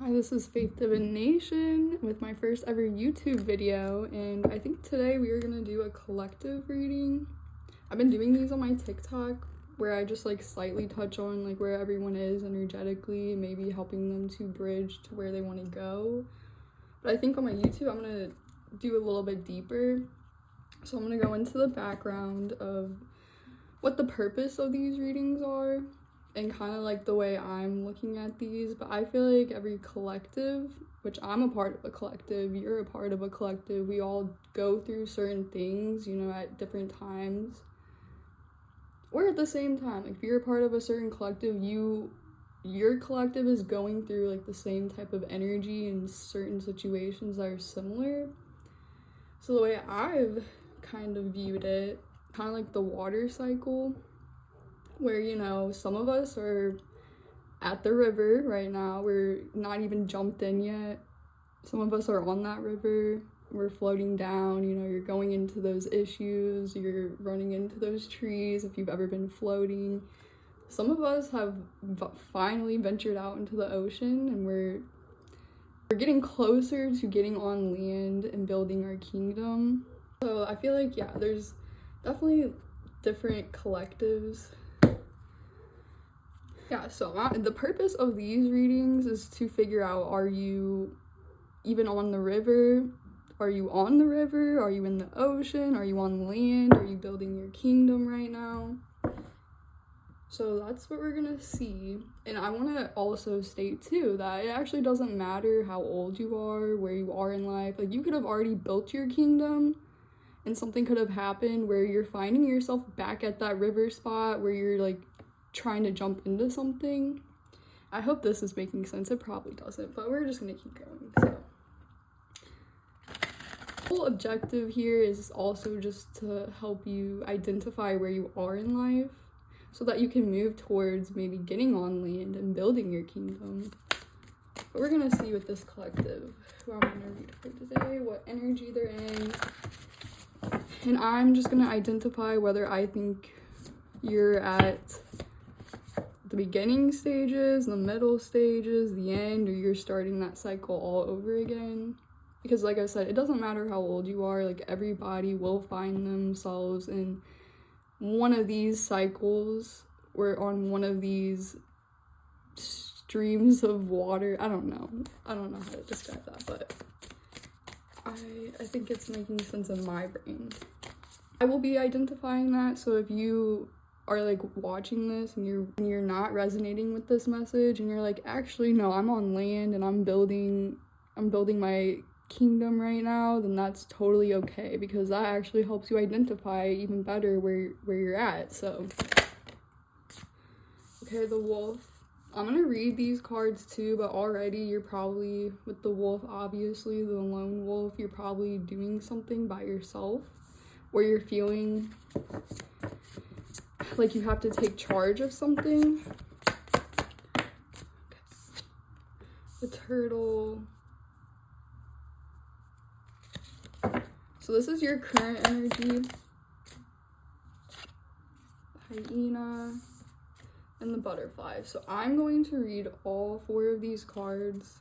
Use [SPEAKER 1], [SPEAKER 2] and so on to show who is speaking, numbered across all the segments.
[SPEAKER 1] Hi, this is Faith Divination with my first ever YouTube video, and I think today we are gonna do a collective reading. I've been doing these on my TikTok where I just like slightly touch on like where everyone is energetically, maybe helping them to bridge to where they want to go. But I think on my YouTube I'm gonna do a little bit deeper. So I'm gonna go into the background of what the purpose of these readings are and kind of like the way I'm looking at these. But I feel like every collective, which I'm a part of a collective, you're a part of a collective, we all go through certain things, you know, at different times or at the same time. Like if you're a part of a certain collective, your collective is going through like the same type of energy in certain situations that are similar. So the way I've kind of viewed it, kind of like the water cycle, where, you know, some of us are at the river right now, we're not even jumped in yet. Some of us are on that river, we're floating down, you know, you're going into those issues, you're running into those trees if you've ever been floating. Some of us have finally ventured out into the ocean, and we're getting closer to getting on land and building our kingdom. So I feel like, yeah, there's definitely different collectives. Yeah, so the purpose of these readings is to figure out, are you even on the river? Are you on the river? Are you in the ocean? Are you on land? Are you building your kingdom right now? So that's what we're gonna see. And I want to also state too that it actually doesn't matter how old you are, where you are in life. Like, you could have already built your kingdom and something could have happened where you're finding yourself back at that river spot where you're like trying to jump into something. I hope this is making sense. It probably doesn't, but we're just gonna keep going. So the whole objective here is also just to help you identify where you are in life so that you can move towards maybe getting on land and building your kingdom. But we're gonna see with this collective who I'm gonna read for today, what energy they're in, and I'm just gonna identify whether I think you're at the beginning stages, the middle stages, the end, or you're starting that cycle all over again. Because like I said, it doesn't matter how old you are, like everybody will find themselves in one of these cycles or on one of these streams of water. I don't know how to describe that, but I think it's making sense in my brain. I will be identifying that, so if you are like watching this and you're not resonating with this message and you're like, actually no, I'm on land and I'm building my kingdom right now, then that's totally okay, because that actually helps you identify even better where you're at. So okay, the wolf. I'm gonna read these cards too, but already you're probably, with the wolf, obviously the lone wolf, you're probably doing something by yourself where you're feeling like you have to take charge of something. The turtle. So this is your current energy. The hyena and the butterfly. So I'm going to read all 4 of these cards,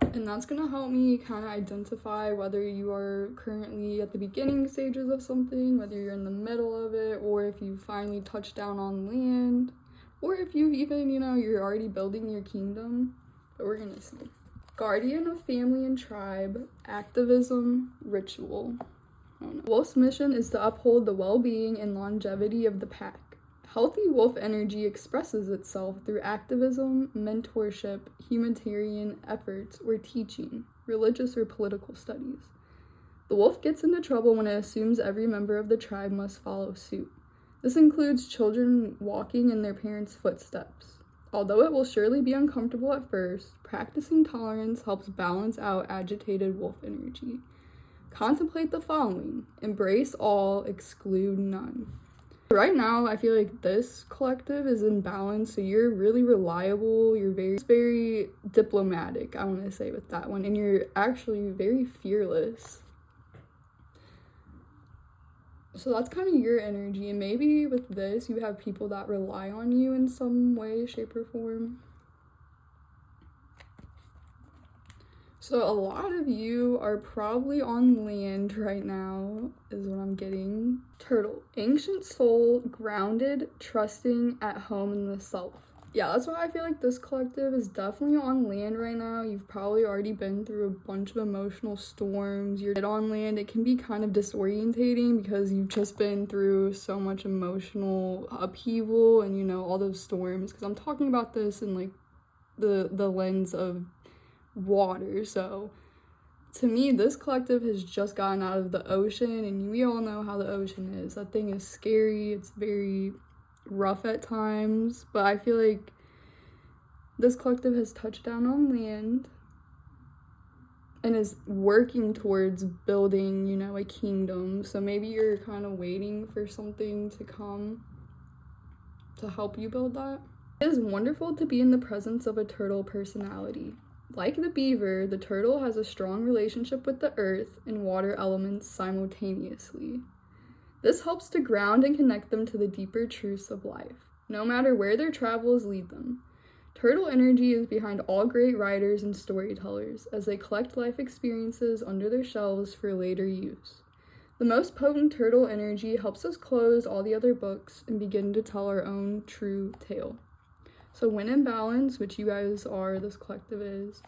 [SPEAKER 1] and that's going to help me kind of identify whether you are currently at the beginning stages of something, whether you're in the middle of it, or if you finally touched down on land, or if you even, you know, you're already building your kingdom. But we're going to see. Guardian of family and tribe, activism, ritual. Wolf's mission is to uphold the well-being and longevity of the pack. Healthy wolf energy expresses itself through activism, mentorship, humanitarian efforts, or teaching, religious or political studies. The wolf gets into trouble when it assumes every member of the tribe must follow suit. This includes children walking in their parents' footsteps. Although it will surely be uncomfortable at first, practicing tolerance helps balance out agitated wolf energy. Contemplate the following: embrace all, exclude none. Right now, I feel like this collective is in balance, so you're really reliable, you're very diplomatic, I want to say, with that one, and you're actually very fearless. So that's kind of your energy, and maybe with this, you have people that rely on you in some way, shape, or form. So a lot of you are probably on land right now, is what I'm getting. Turtle, ancient soul, grounded, trusting, at home in the self. Yeah, that's why I feel like this collective is definitely on land right now. You've probably already been through a bunch of emotional storms. You're on land. It can be kind of disorientating because you've just been through so much emotional upheaval and, you know, all those storms. Because I'm talking about this in like the lens of water. So to me, this collective has just gotten out of the ocean, and we all know how the ocean is. That thing is scary. It's very rough at times, but I feel like this collective has touched down on land and is working towards building, you know, a kingdom. So maybe you're kind of waiting for something to come to help you build that. It is wonderful to be in the presence of a turtle personality. Like the beaver, the turtle has a strong relationship with the earth and water elements simultaneously. This helps to ground and connect them to the deeper truths of life, no matter where their travels lead them. Turtle energy is behind all great writers and storytellers as they collect life experiences under their shelves for later use. The most potent turtle energy helps us close all the other books and begin to tell our own true tale. So when in balance, which you guys are, this collective is,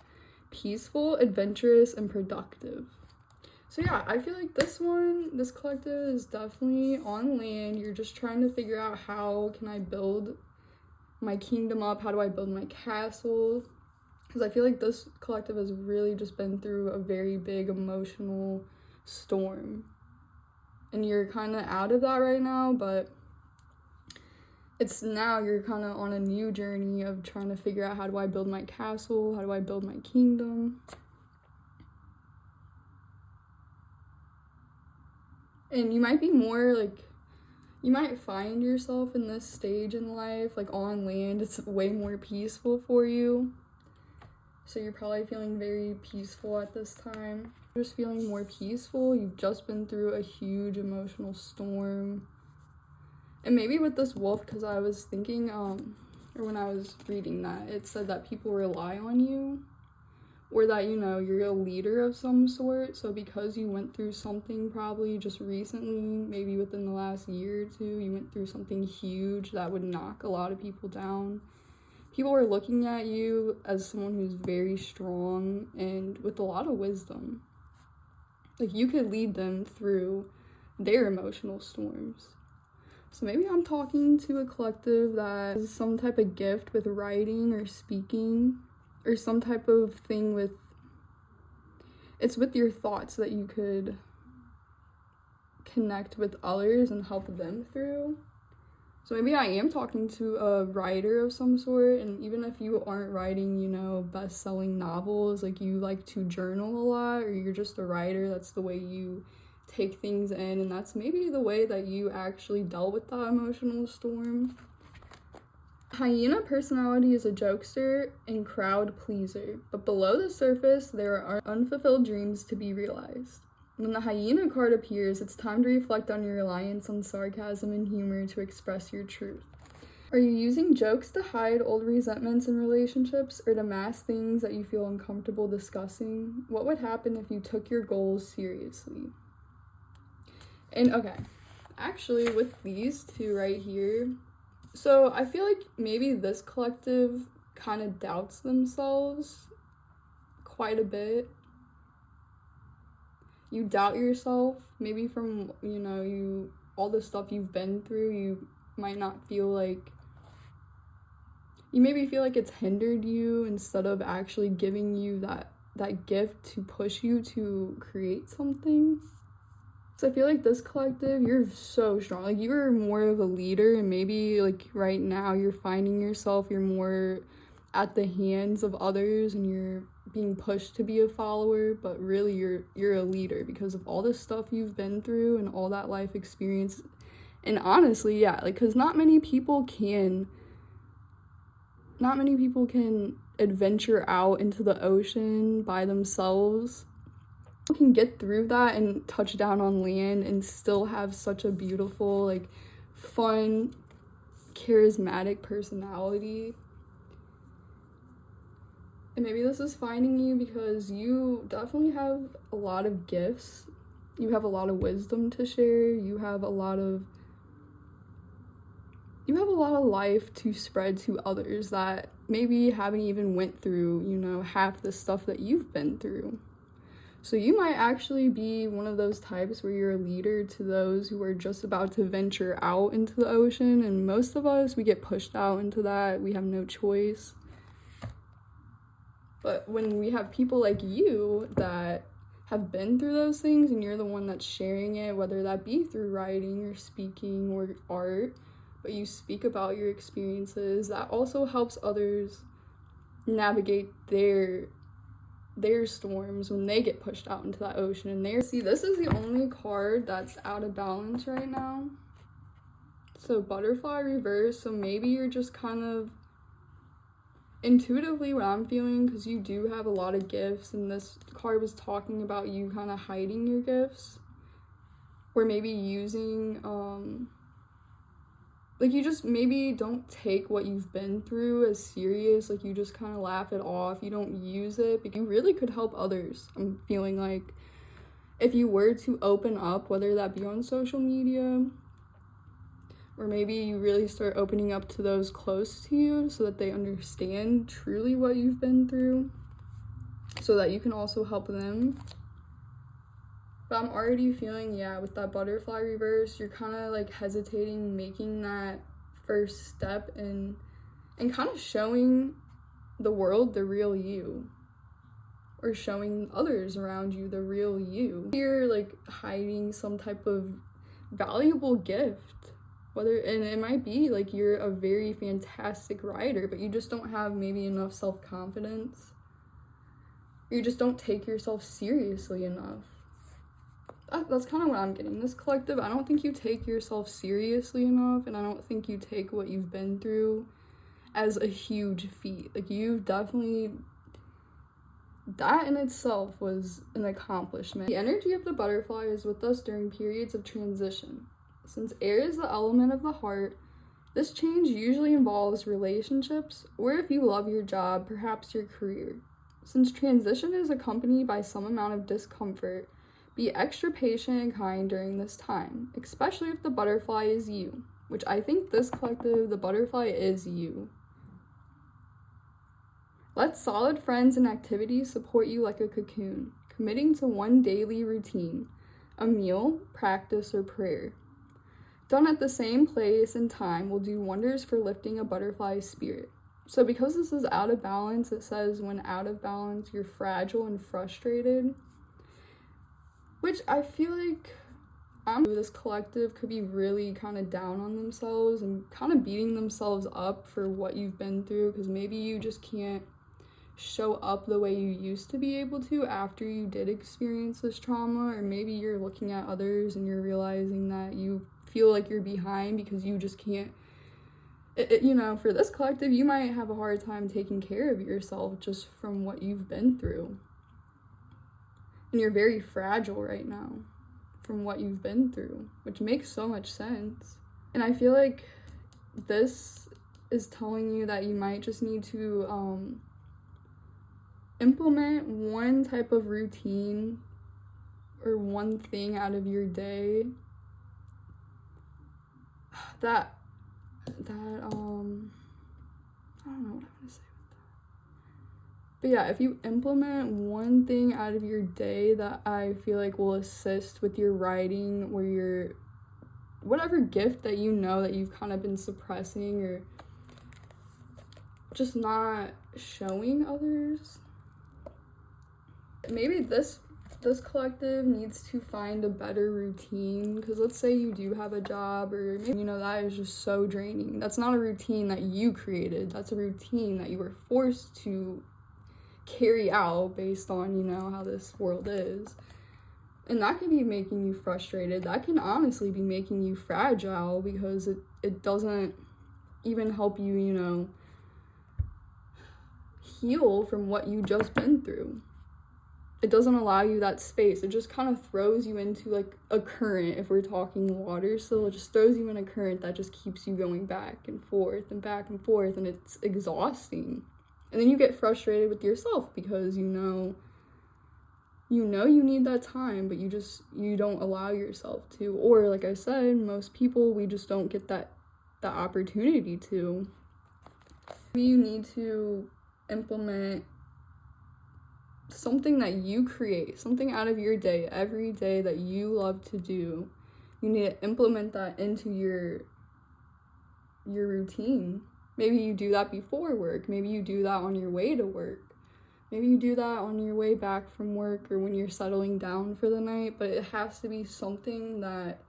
[SPEAKER 1] peaceful, adventurous, and productive. So yeah, I feel like this collective is definitely on land. You're just trying to figure out, how can I build my kingdom up? How do I build my castle? Because I feel like this collective has really just been through a very big emotional storm. And you're kind of out of that right now, but it's now you're kind of on a new journey of trying to figure out, how do I build my castle? How do I build my kingdom? And you might be more like, you might find yourself in this stage in life, like on land. It's way more peaceful for you. So you're probably feeling very peaceful at this time. Just feeling more peaceful. You've just been through a huge emotional storm. And maybe with this wolf, because I was thinking, or when I was reading that, it said that people rely on you, or that, you know, you're a leader of some sort. So because you went through something probably just recently, maybe within the last year or two, you went through something huge that would knock a lot of people down. People are looking at you as someone who's very strong and with a lot of wisdom. Like, you could lead them through their emotional storms. So maybe I'm talking to a collective that has some type of gift with writing or speaking, or some type of thing with, it's with your thoughts that you could connect with others and help them through. So maybe I am talking to a writer of some sort, and even if you aren't writing, you know, best-selling novels, like you like to journal a lot, or you're just a writer, that's the way you take things in, and that's maybe the way that you actually dealt with that emotional storm. Hyena personality is a jokester and crowd pleaser, but below the surface, there are unfulfilled dreams to be realized. When the hyena card appears, it's time to reflect on your reliance on sarcasm and humor to express your truth. Are you using jokes to hide old resentments in relationships, or to mask things that you feel uncomfortable discussing? What would happen if you took your goals seriously? And okay, actually with these two right here, so I feel like maybe this collective kind of doubts themselves quite a bit. You doubt yourself, maybe from, you know, all the stuff you've been through. You might not feel like, you maybe feel like it's hindered you instead of actually giving you that gift to push you to create something. So I feel like this collective, you're so strong. Like, you are more of a leader, and maybe like right now you're finding yourself, you're more at the hands of others and you're being pushed to be a follower, but really you're a leader because of all the stuff you've been through and all that life experience. And honestly, yeah, like, because not many people can adventure out into the ocean by themselves. People can get through that and touch down on land and still have such a beautiful, like, fun, charismatic personality. And maybe this is finding you because you definitely have a lot of gifts. You have a lot of wisdom to share. You have a lot of life to spread to others that maybe haven't even went through, half the stuff that you've been through. So you might actually be one of those types where you're a leader to those who are just about to venture out into the ocean. And most of us, we get pushed out into that. We have no choice. But when we have people like you that have been through those things and you're the one that's sharing it, whether that be through writing or speaking or art, but you speak about your experiences, that also helps others navigate their storms when they get pushed out into that ocean. And see, this is the only card that's out of balance right now. So butterfly reverse. So maybe you're just kind of intuitively what I'm feeling, because you do have a lot of gifts, and this card was talking about you kind of hiding your gifts, or maybe using like you just maybe don't take what you've been through as serious. Like you just kind of laugh it off. You don't use it, but you really could help others. I'm feeling like if you were to open up, whether that be on social media, or maybe you really start opening up to those close to you so that they understand truly what you've been through, so that you can also help them. But I'm already feeling, with that butterfly reverse, you're kind of like hesitating making that first step and kind of showing the world the real you, or showing others around you the real you. You're like hiding some type of valuable gift, and it might be like you're a very fantastic writer, but you just don't have maybe enough self-confidence. You just don't take yourself seriously enough. That's kind of what I'm getting. This collective, I don't think you take yourself seriously enough, and I don't think you take what you've been through as a huge feat. Like you've definitely, that in itself was an accomplishment. The energy of the butterfly is with us during periods of transition. Since air is the element of the heart, this change usually involves relationships, or if you love your job, perhaps your career. Since transition is accompanied by some amount of discomfort, be extra patient and kind during this time, especially if the butterfly is you, which I think this collective, the butterfly is you. Let solid friends and activities support you like a cocoon, committing to one daily routine, a meal, practice, or prayer. Done at the same place and time will do wonders for lifting a butterfly's spirit. So because this is out of balance, it says when out of balance, you're fragile and frustrated, which I feel like this collective could be really kind of down on themselves and kind of beating themselves up for what you've been through, because maybe you just can't show up the way you used to be able to after you did experience this trauma, or maybe you're looking at others and you're realizing that you feel like you're behind because you just can't, for this collective, you might have a hard time taking care of yourself just from what you've been through. And you're very fragile right now from what you've been through, which makes so much sense. And I feel like this is telling you that you might just need to implement one type of routine or one thing out of your day that I don't know what I'm gonna say. But if you implement one thing out of your day that I feel like will assist with your writing or your whatever gift that that you've kind of been suppressing or just not showing others, maybe this collective needs to find a better routine, because let's say you do have a job, or maybe that is just so draining. That's not a routine that you created. That's a routine that you were forced to carry out based on how this world is, and that can be making you frustrated. That can honestly be making you fragile, because it doesn't even help you heal from what you just been through. It doesn't allow you that space. It just kind of throws you into like a current, if we're talking water. So it just throws you in a current that just keeps you going back and forth and back and forth, and it's exhausting. And then you get frustrated with yourself because you know you need that time, but you don't allow yourself to. Or like I said, most people, we just don't get that opportunity to. Maybe you need to implement something that you create, something out of your day, every day that you love to do. You need to implement that into your routine. Maybe you do that before work. Maybe you do that on your way to work. Maybe you do that on your way back from work or when you're settling down for the night, but it has to be something that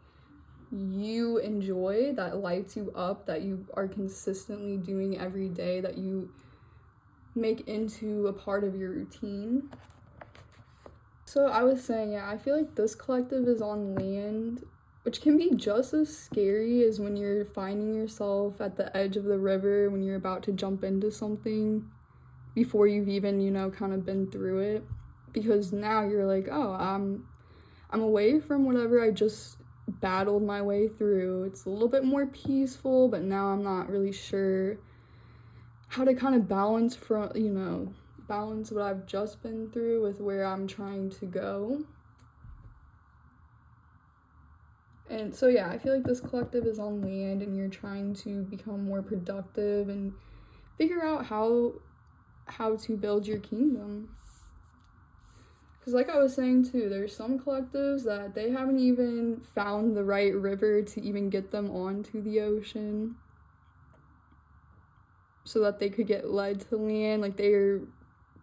[SPEAKER 1] you enjoy, that lights you up, that you are consistently doing every day, that you make into a part of your routine. So I was saying, I feel like this collective is on land, which can be just as scary as when you're finding yourself at the edge of the river when you're about to jump into something before you've even, kind of been through it. Because now you're like, oh, I'm away from whatever I just battled my way through. It's a little bit more peaceful, but now I'm not really sure how to kind of balance what I've just been through with where I'm trying to go. And so I feel like this collective is on land and you're trying to become more productive and figure out how to build your kingdom. Because like I was saying too, there's some collectives that they haven't even found the right river to even get them onto the ocean so that they could get led to land. Like, they're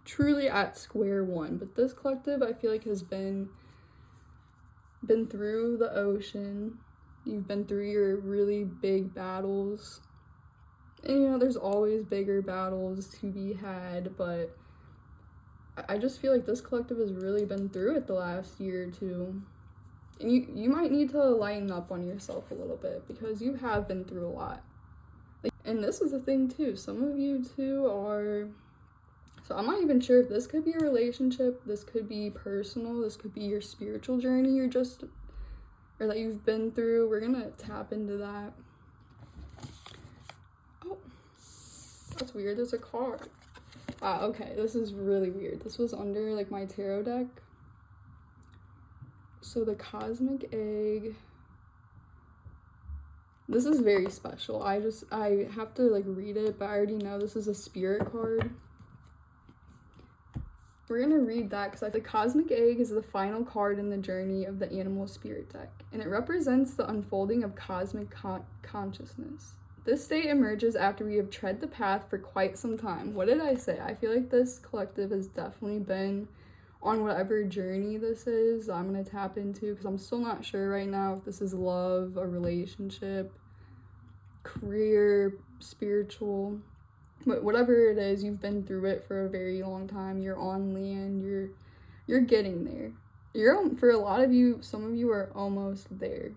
[SPEAKER 1] truly at square one. But this collective, I feel like, has been through the ocean. You've been through your really big battles. And, there's always bigger battles to be had, but I just feel like this collective has really been through it the last year or two. And you might need to lighten up on yourself a little bit because you have been through a lot. And this is the thing too, some of you too are, so I'm not even sure if this could be a relationship, this could be personal, this could be your spiritual journey or that you've been through. We're gonna tap into that. Oh, that's weird, there's a card. Okay, this is really weird. This was under like my tarot deck. So the cosmic egg. This is very special. I have to like read it, but I already know this is a spirit card. We're gonna read that because the cosmic egg is the final card in the journey of the animal spirit deck, and it represents the unfolding of cosmic consciousness. This state emerges after we have tread the path for quite some time. What did I say? I feel like this collective has definitely been on whatever journey this is I'm going to tap into, because I'm still not sure right now if this is love, a relationship, career, spiritual, but whatever it is, you've been through it for a very long time. You're on land, you're getting there. For a lot of you, some of you are almost there.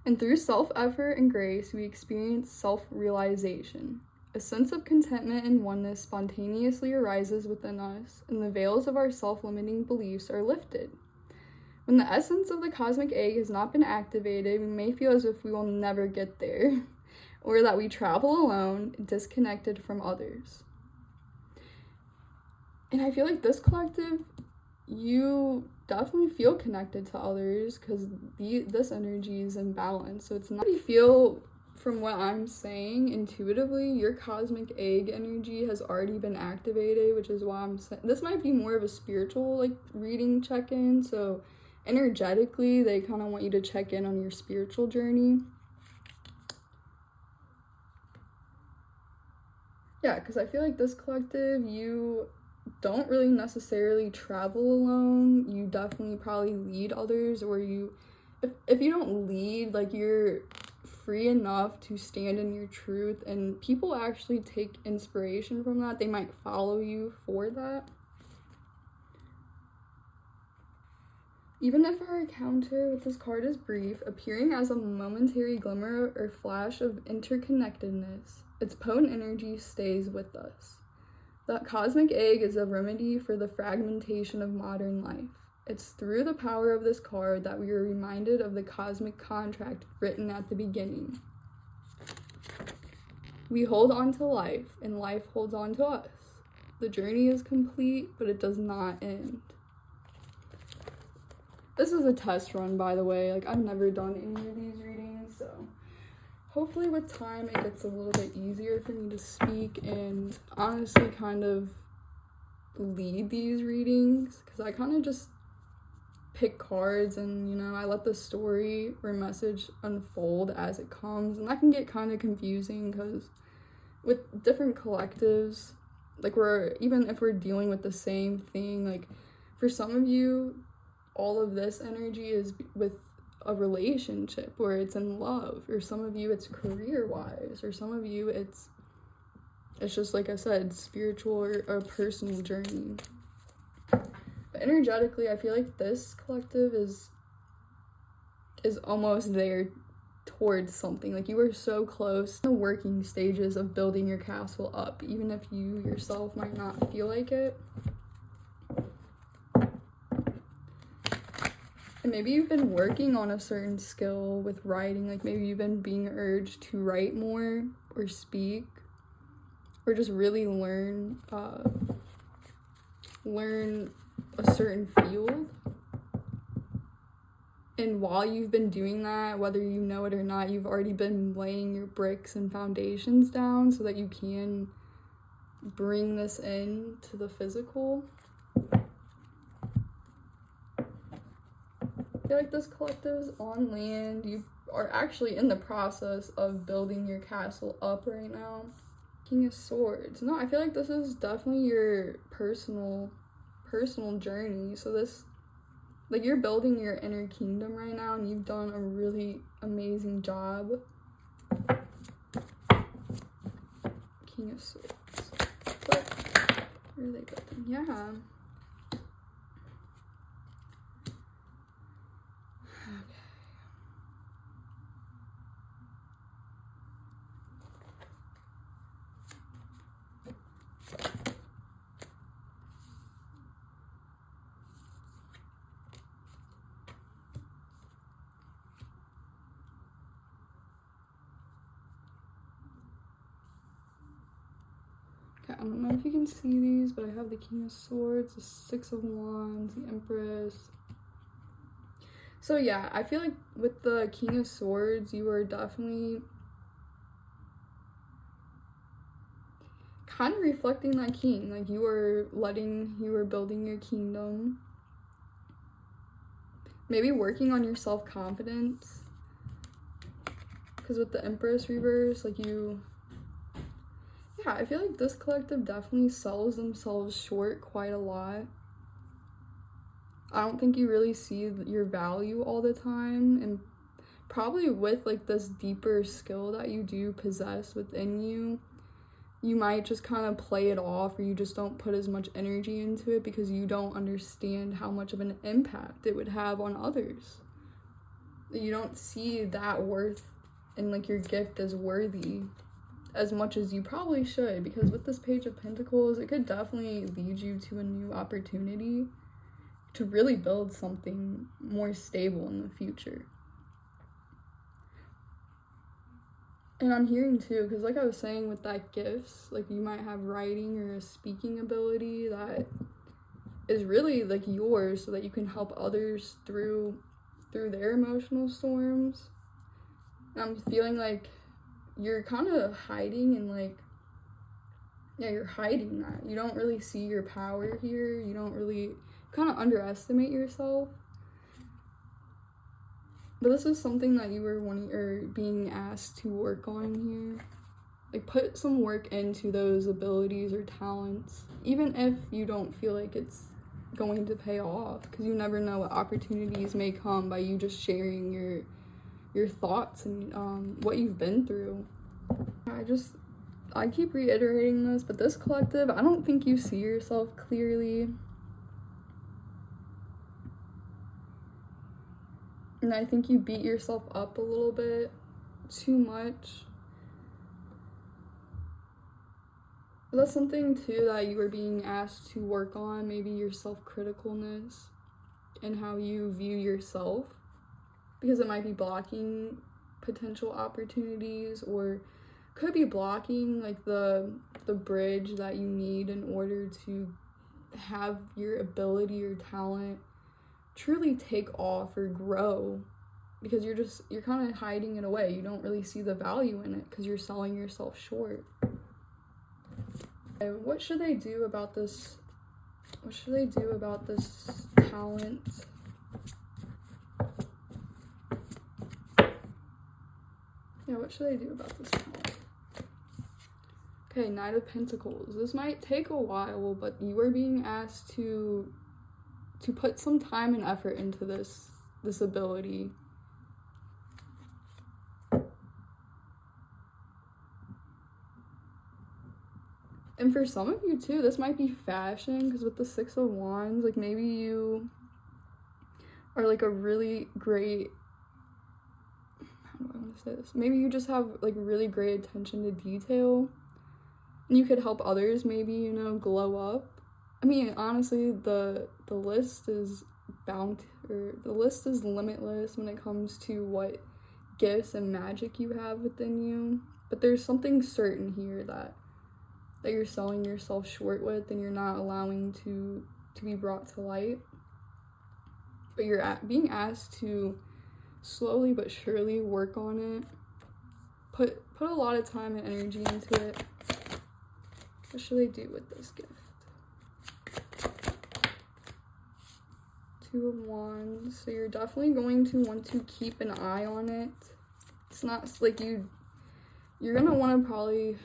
[SPEAKER 1] And through self-effort and grace, we experience self-realization. A sense of contentment and oneness spontaneously arises within us, and the veils of our self-limiting beliefs are lifted. When the essence of the cosmic egg has not been activated, we may feel as if we will never get there, or that we travel alone, disconnected from others. And I feel like this collective, you definitely feel connected to others because this energy is in balance. So it's not, you feel, from what I'm saying intuitively, your cosmic egg energy has already been activated, which is why I'm saying this might be more of a spiritual like reading check-in. So energetically, they kind of want you to check in on your spiritual journey. Yeah, because I feel like this collective, you don't really necessarily travel alone. You definitely probably lead others, or if you don't lead, like, you're free enough to stand in your truth, and people actually take inspiration from that. They might follow you for that. Even if our encounter with this card is brief, appearing as a momentary glimmer or flash of interconnectedness, its potent energy stays with us. The cosmic egg is a remedy for the fragmentation of modern life. It's through the power of this card that we are reminded of the cosmic contract written at the beginning. We hold on to life, and life holds on to us. The journey is complete, but it does not end. This is a test run, by the way. Like, I've never done any of these readings, so hopefully with time it gets a little bit easier for me to speak and honestly kind of lead these readings, because I kind of just pick cards and, you know, I let the story or message unfold as it comes, and that can get kind of confusing because with different collectives, like, even if we're dealing with the same thing, like, for some of you, all of this energy is with a relationship where it's in love, or some of you it's career-wise, or some of you it's just, like I said, spiritual or a personal journey. But energetically, I feel like this collective is almost there towards something. Like, you are so close in the working stages of building your castle up, even if you yourself might not feel like it. And maybe you've been working on a certain skill with writing, like maybe you've been being urged to write more or speak or just really learn a certain field. And while you've been doing that, whether you know it or not, you've already been laying your bricks and foundations down so that you can bring this into the physical. I feel like this collective is on land. You are actually in the process of building your castle up right now. King of Swords. No, I feel like this is definitely your personal journey. So this, like, you're building your inner kingdom right now, and you've done a really amazing job. King of Swords. What are they building? Yeah. Okay, I don't know if you can see these, but I have the King of Swords, the Six of Wands, the Empress. So yeah, I feel like with the King of Swords, you are definitely kind of reflecting that king. Like, you were building your kingdom. Maybe working on your self-confidence. Because with the Empress reverse, like, yeah, I feel like this collective definitely sells themselves short quite a lot. I don't think you really see your value all the time, and probably with, like, this deeper skill that you do possess within you, you might just kind of play it off, or you just don't put as much energy into it because you don't understand how much of an impact it would have on others. You don't see that worth and, like, your gift as worthy as much as you probably should, because with this Page of Pentacles, it could definitely lead you to a new opportunity to really build something more stable in the future. And I'm hearing too, because like I was saying with that gifts, like, you might have writing or a speaking ability that is really, like, yours so that you can help others through their emotional storms. And I'm feeling like you're kind of hiding, and, like, yeah, you're hiding that. You don't really see your power here. You don't really, kind of underestimate yourself. But this is something that you were wanting or being asked to work on here. Like, put some work into those abilities or talents, even if you don't feel like it's going to pay off, because you never know what opportunities may come by you just sharing your thoughts and what you've been through. I keep reiterating this, but this collective, I don't think you see yourself clearly. And I think you beat yourself up a little bit too much. But that's something too that you were being asked to work on, maybe your self-criticalness and how you view yourself, because it might be blocking potential opportunities or could be blocking like the bridge that you need in order to have your ability or talent truly take off or grow, because you're kind of hiding it away. You don't really see the value in it because you're selling yourself short. And what should they do about this? What should they do about this talent? Yeah, what should I do about this talent? Okay, Knight of Pentacles. This might take a while, but you are being asked to put some time and effort into this ability. And for some of you too, this might be fashion, because with the Six of Wands, like maybe you are like a really great, how do I want to say this? Maybe you just have like really great attention to detail, and you could help others maybe, you know, glow up. I mean, honestly, the list is the list is limitless when it comes to what gifts and magic you have within you. But there's something certain here that you're selling yourself short with, and you're not allowing to be brought to light. But you're being asked to slowly but surely work on it. Put a lot of time and energy into it. What should they do with this gift? Two of Wands. So you're definitely going to want to keep an eye on it. It's not like you're gonna want to probably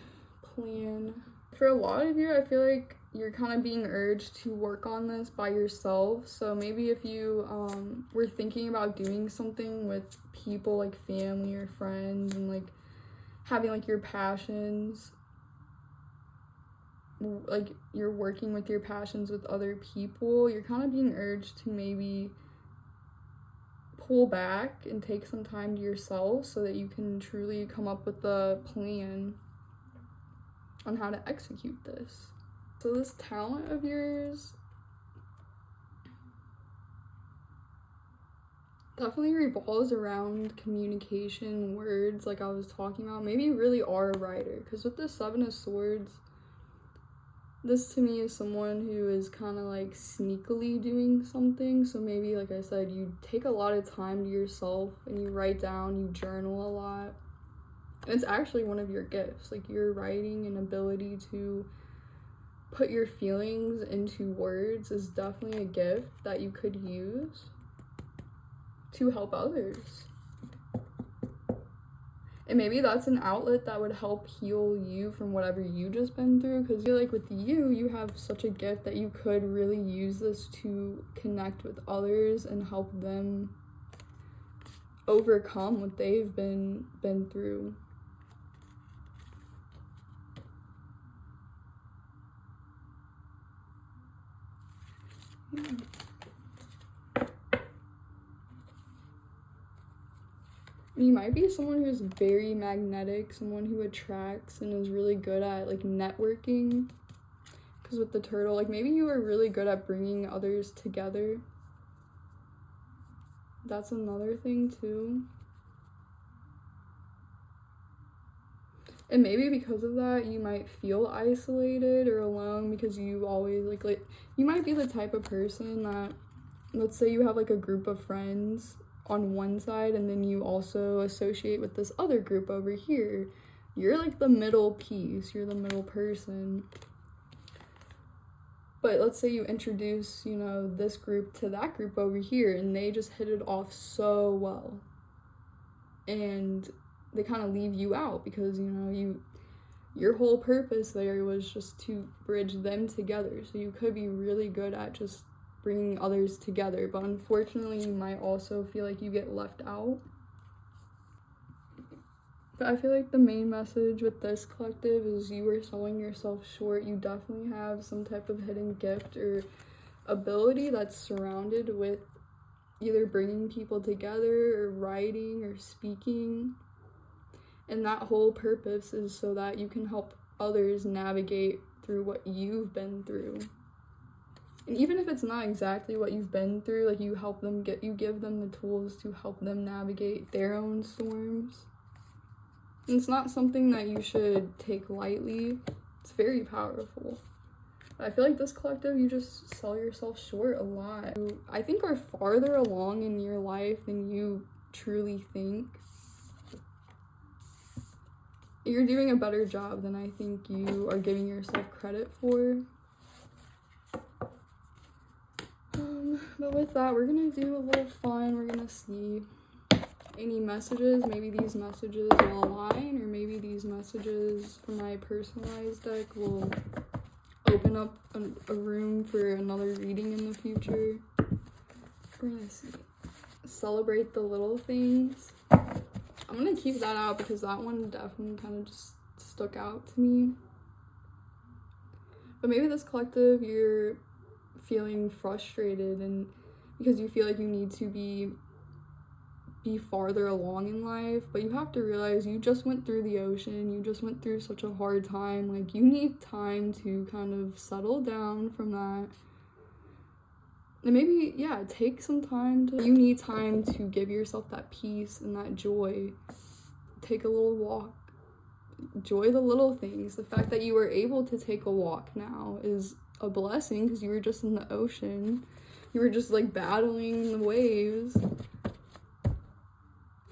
[SPEAKER 1] plan. For a lot of you, I feel like you're kind of being urged to work on this by yourself. So maybe if you were thinking about doing something with people like family or friends, and like having like your passions, like you're working with your passions with other people, you're kind of being urged to maybe pull back and take some time to yourself so that you can truly come up with a plan on how to execute this. So this talent of yours definitely revolves around communication, words, like I was talking about. Maybe you really are a writer, because with the Seven of Swords, this to me is someone who is kind of like sneakily doing something. So maybe, like I said, you take a lot of time to yourself and you write down, you journal a lot. And it's actually one of your gifts. Like your writing and ability to put your feelings into words is definitely a gift that you could use to help others. And maybe that's an outlet that would help heal you from whatever you just been through. Because I feel like with you have such a gift that you could really use this to connect with others and help them overcome what they've been through. You might be someone who's very magnetic, someone who attracts and is really good at like networking. Because with the turtle, like maybe you are really good at bringing others together. That's another thing too. And maybe because of that, you might feel isolated or alone, because you always like you might be the type of person that, let's say you have like a group of friends on one side, and then you also associate with this other group over here. You're like the middle piece, you're the middle person. But let's say you introduce, you know, this group to that group over here, and they just hit it off so well. And they kind of leave you out because, you know, your whole purpose there was just to bridge them together. So you could be really good at just bringing others together, but unfortunately you might also feel like you get left out. But I feel like the main message with this collective is you are selling yourself short. You definitely have some type of hidden gift or ability that's surrounded with either bringing people together or writing or speaking. And that whole purpose is so that you can help others navigate through what you've been through. And even if it's not exactly what you've been through, like you give them the tools to help them navigate their own storms. And it's not something that you should take lightly. It's very powerful. I feel like this collective, you just sell yourself short a lot. You, I think, are farther along in your life than you truly think. You're doing a better job than I think you are giving yourself credit for. But with that, we're gonna do a little fun. We're gonna see any messages. Maybe these messages will align, or maybe these messages from my personalized deck will open up a room for another reading in the future. We're gonna see. Celebrate the little things. I'm gonna keep that out because that one definitely kind of just stuck out to me. But maybe this collective, you're feeling frustrated and because you feel like you need to be farther along in life, but you have to realize you just went through the ocean, you just went through such a hard time. Like, you need time to kind of settle down from that. And maybe, yeah, take some time to, you need time to give yourself that peace and that joy. Take a little walk. Enjoy the little things. The fact that you were able to take a walk now is a blessing because you were just in the ocean. You were just like battling the waves.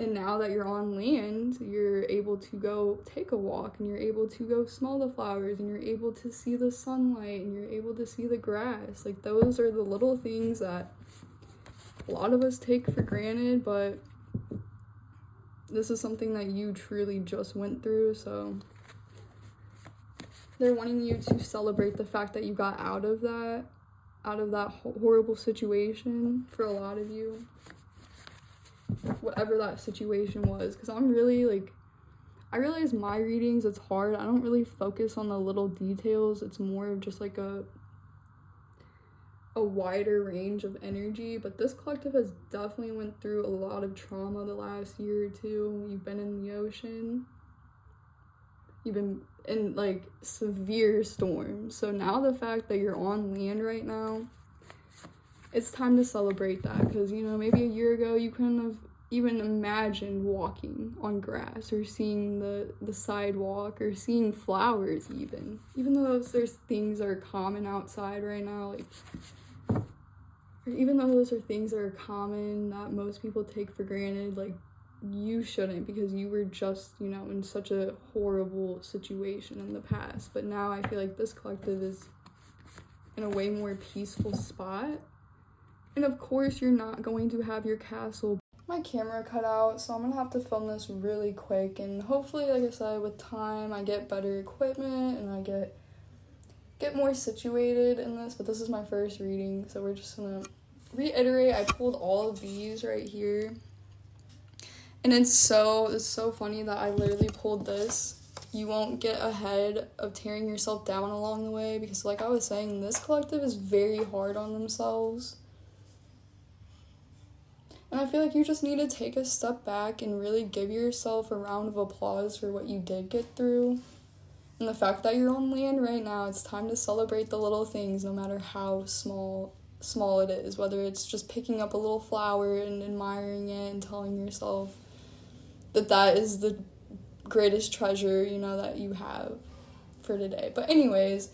[SPEAKER 1] And now that you're on land, you're able to go take a walk and you're able to go smell the flowers and you're able to see the sunlight and you're able to see the grass. Like, those are the little things that a lot of us take for granted, but this is something that you truly just went through. So they're wanting you to celebrate the fact that you got out of that horrible situation for a lot of you. Whatever that situation was, because I'm really like, I realize my readings, it's hard. I don't really focus on the little details. It's more of just like a wider range of energy. But this collective has definitely went through a lot of trauma the last year or two. You've been in the ocean. You've been in like severe storms. So now the fact that you're on land right now, it's time to celebrate that, because, you know, maybe a year ago you couldn't have even imagined walking on grass or seeing the sidewalk or seeing flowers even though there's things that are common outside right now, like, or even though those are things that are common that most people take for granted, like, you shouldn't, because you were just, you know, in such a horrible situation in the past. But now I feel like this collective is in a way more peaceful spot. And of course, you're not going to have your castle. My camera cut out, so I'm gonna have to film this really quick, and hopefully, like I said, with time I get better equipment and I get more situated in this. But this is my first reading, so we're just gonna reiterate. I pulled all of these right here, and it's so funny that I literally pulled this. You won't get ahead of tearing yourself down along the way, because like I was saying, this collective is very hard on themselves. And I feel like you just need to take a step back and really give yourself a round of applause for what you did get through. And the fact that you're on land right now, it's time to celebrate the little things, no matter how small it is. Whether it's just picking up a little flower and admiring it and telling yourself that is the greatest treasure, you know, that you have for today. But anyways,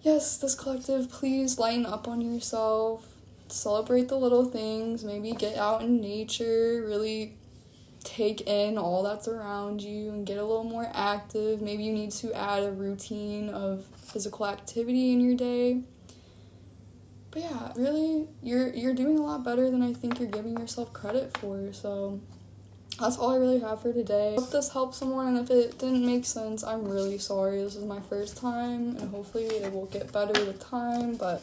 [SPEAKER 1] yes, this collective, please lighten up on yourself. Celebrate the little things. Maybe get out in nature, really take in all that's around you and get a little more active. Maybe you need to add a routine of physical activity in your day. But yeah, really, you're doing a lot better than I think you're giving yourself credit for. So that's all I really have for today. I hope this helps someone, and if it didn't make sense, I'm really sorry. This is my first time, and hopefully it will get better with time, but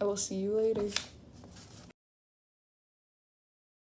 [SPEAKER 1] I will see you later.